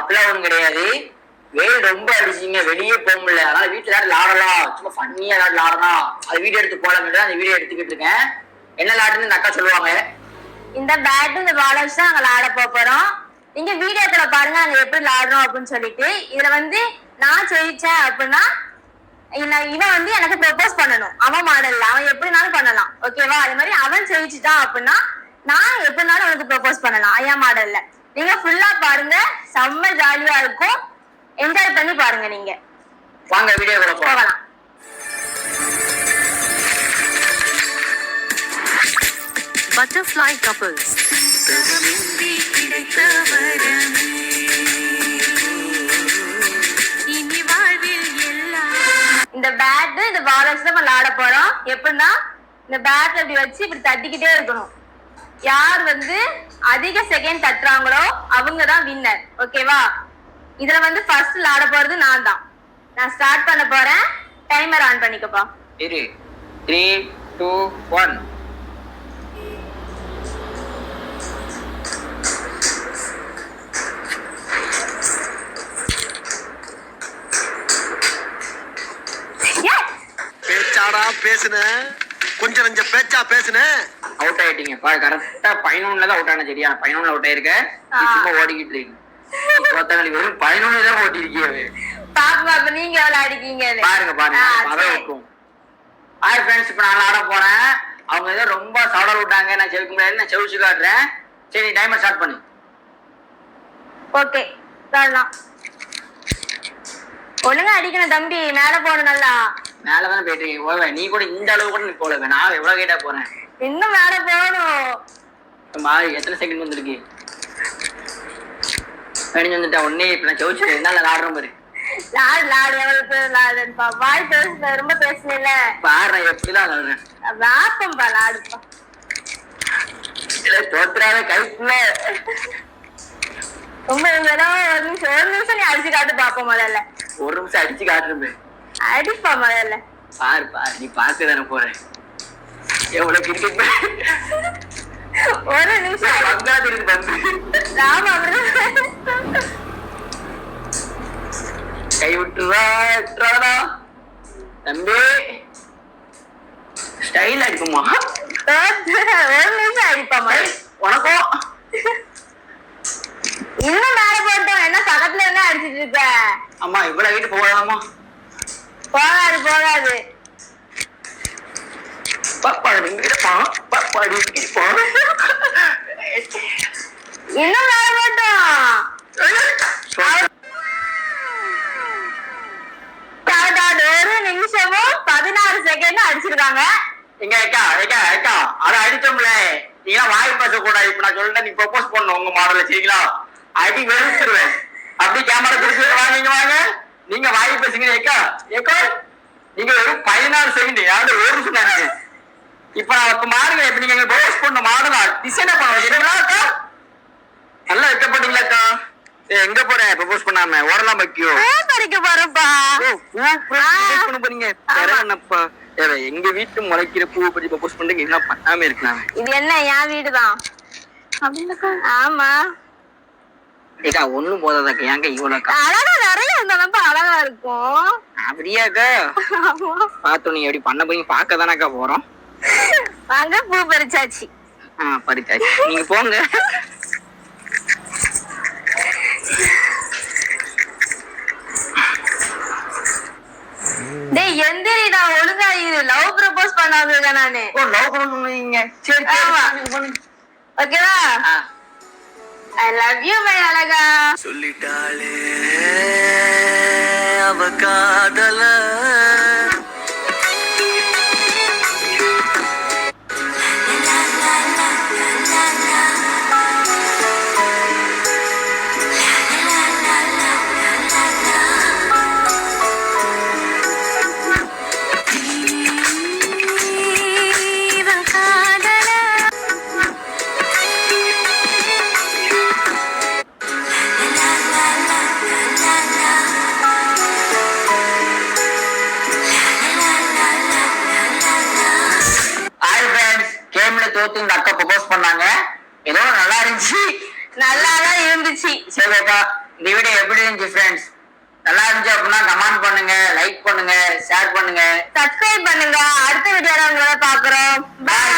அப்பெல்லாம் ஒண்ணும் கிடையாது. வெயில் ரொம்ப அடிச்சிங்க, வெளியே போக முடியல. அதனால வீட்டுல யாரும் விளாடலாம், சும்மா ஃபன்னியா ஏதாவது விளாடலாம், அது வீடியோ எடுத்து போலான்னு அந்த வீடியோ எடுத்துக்கிட்டு இருக்கேன். என்ன விளாட்டுன்னு இந்த அக்கா சொல்லுவாங்க. இந்த பேட் இந்த பால் வச்சு தான் நாங்க விளாட போறோம். நீங்க வீடியோத்துல பாருங்க நாங்க எப்படி விளாடுறோம் அப்படின்னு சொல்லிட்டு. இதுல வந்து நான் ஜெயிச்சேன் அப்படின்னா இவன் வந்து எனக்கு ப்ரொபோஸ் பண்ணணும். அவன் மாடல்ல அவன் எப்படினாலும் பண்ணலாம், ஓகேவா? அது மாதிரி அவன் ஜெயிச்சுட்டான் அப்படின்னா நான் எப்படினாலும் அவனுக்கு ப்ரொபோஸ் பண்ணலாம் ஐயா மாடல்ல. நீங்க ஃபுல்லா பாருங்க, செம்ம ஜாலியா இருக்கும், என்ஜாய் பண்ணி பாருங்க. நீங்க வாங்க வீடியோ கூட போகலாம். Butterfly couples. இந்த பேட் இந்த பால் வச்சு நம்ம விளையாட போறோம். எப்படின்னா இந்த பேட் இப்படி வச்சு இப்படி தட்டிக்கிட்டே இருக்கணும். யார் வந்து அதிக செகண்ட் தட்டுறாங்களோ அவங்க தான் வின்னர், ஓகேவா? இதுல வந்து ஃபர்ஸ்ட் விளையாட போறது நான் தான். நான் ஸ்டார்ட் பண்ண போறேன். டைமர் ஆன் பண்ணிக்கப்பா. இரு. 3 2 1. பேச்சாடா பேசுன, கொஞ்சம் நஞ்ச பேச்சா பேசுன. அவுட் ஆயிட்டீங்க. கரெக்டா 11ல தான் அவுட் ஆன. சரியா? 11ல அவுட் ஆயிருக்க. சும்மா ஓடிக்கிட்டு இருக்கு. போத்தங்களி வெறும் 11ல தான் ஓடி இருக்கீங்க. பாப்பா நீங்க எவ்வளவு அடிக்கீங்க பாருங்க பாருங்க. அத இருக்கும். ஹாய் फ्रेंड्स, இப்போ நான் ஆட போறேன். அவங்க ஏதோ ரொம்ப சவுடல் விட்டாங்க, நான் செவிக்க முடியாது, நான் செவிச்சு காட்டுறேன். சரி, டைமர் ஸ்டார்ட் பண்ணு. ஓகே, வரலாம். ஒழுங்கா அடிக்கணும் தம்பி, மேல போகணும். நல்லா மேல தானே போயிட்டு இருக்கீங்க. நீ கூட இந்த அளவு கூட நீ போல, நான் எவ்வளவு கேட்டா போறேன். இன்னும் மேல போகணும். எத்தனை செகண்ட் வந்துருக்கு? கணிஞ்சு வந்துட்டா ஒன்னே. இப்ப நான் செவிச்சு என்னால ஆடுறோம் பாரு. லாடு லாடு எவ்வளவு பேர் லாடுப்பா. வாய் பேச ரொம்ப பேசல பாரு, எப்படிதான் ஆடுறேன். வாப்பம்பா லாடுப்பா. இல்ல தோத்துறாத கைப்புல ரொம்ப ஒரு நிமிஷம் நீ அடிச்சு காட்டு பாப்போம். முதல்ல ஒரு நிமிஷம் அடிச்சு காட்டுறேன். அடிப்பா முதல்ல. பாரு பாரு, நீ பார்க்க தானே போற. எவ்வளவு கிரிக்கெட் ஒரு நிமிஷம் ராம கை விட்டுறா தம்பி. ஸ்டைல் அடிக்குமா? ஒரு நிமிஷம் அடிப்பா உனக்கும். இன்னும் மேல போட்டோம். என்ன பக்கத்துல என்ன அடிச்சிட்டு இருக்க? அம்மா இவ்வளவு வீட்டு போகலாமா? போகாது போகாது. இன்னும் மேல போட்டோம். ஒரு நிமிஷமும் 16 செகண்ட் அடிச்சிருக்காங்க. எங்க அக்கா அக்கா அக்கா அதை அடிச்சோம்ல. நீங்க வாய் பேச கூடாது. இப்ப நான் சொல்லிட்டேன், நீ ப்ரொபோஸ் பண்ணணும் உங்க மாடல. சரிங்களா? அடி வெறுத்துருவேன். அப்படி கேமரா பிடிச்சி வாங்க வாங்க. நீங்க வாய் பேசுங்க. ஏக்கா ஏக்கா நீங்க வெறும் 16 செகண்ட், யாரும் ஒரு நிமிஷம் இருக்கு. இப்ப நான் இப்ப மாறுங்க. இப்ப நீங்க ப்ரொபோஸ் பண்ண மாடலா டிசைனா பண்ணுவோம். சரிங்களா அக்கா? நல்லா வைக்கப்பட்டீங்களா அக்கா? எங்க போறேன் ப்ரொபோஸ் பண்ணாம? ஓடலாம் பக்கியோ படிக்க போறப்பா. போறீங்க. என்னப்பா எங்க வீட்டு முளைக்கிற பூ பத்தி ப்ரொபோஸ் பண்றீங்க, என்ன பண்ணாம இருக்கலாம். இது என்ன என் வீடுதான். ஆமா ஏக்கா ஒண்ணும் போதாதாக்கா. ஏங்க இவ்வளவு அழகா நிறைய இருந்தாலும் அழகா இருக்கும். அப்படியாக்கா? பாத்தோம். நீங்க எப்படி பண்ண போறீங்க பார்க்க தானக்கா போறோம். வாங்க, பூ பறிச்சாச்சு. பறிச்சாச்சு. நீங்க போங்க. டேய் எந்திரி, நான் ஒழுங்கா இது லவ் ப்ரப்போஸ் பண்ணாதேங்க நானு. ஓ லவ் பண்ணுவீங்க. சரி ஓகேவா? I love you my அழகா. சொல்லிட்டாளே அவ காதல. தோத்து இந்த அக்கா ப்ரொபோஸ் பண்ணாங்க. ஏதோ நல்லா இருந்துச்சு. நல்லாதான் இருந்துச்சு. சரி அக்கா, இந்த வீடியோ எப்படி இருந்துச்சு ஃப்ரெண்ட்ஸ்? நல்லா இருந்துச்சு அப்படின்னா கமெண்ட் பண்ணுங்க, லைக் பண்ணுங்க, ஷேர் பண்ணுங்க. சப்ஸ்கிரைப் பண்ணுங்க. அடுத்த வீடியோல உங்களை பாக்குறோம். பாய்.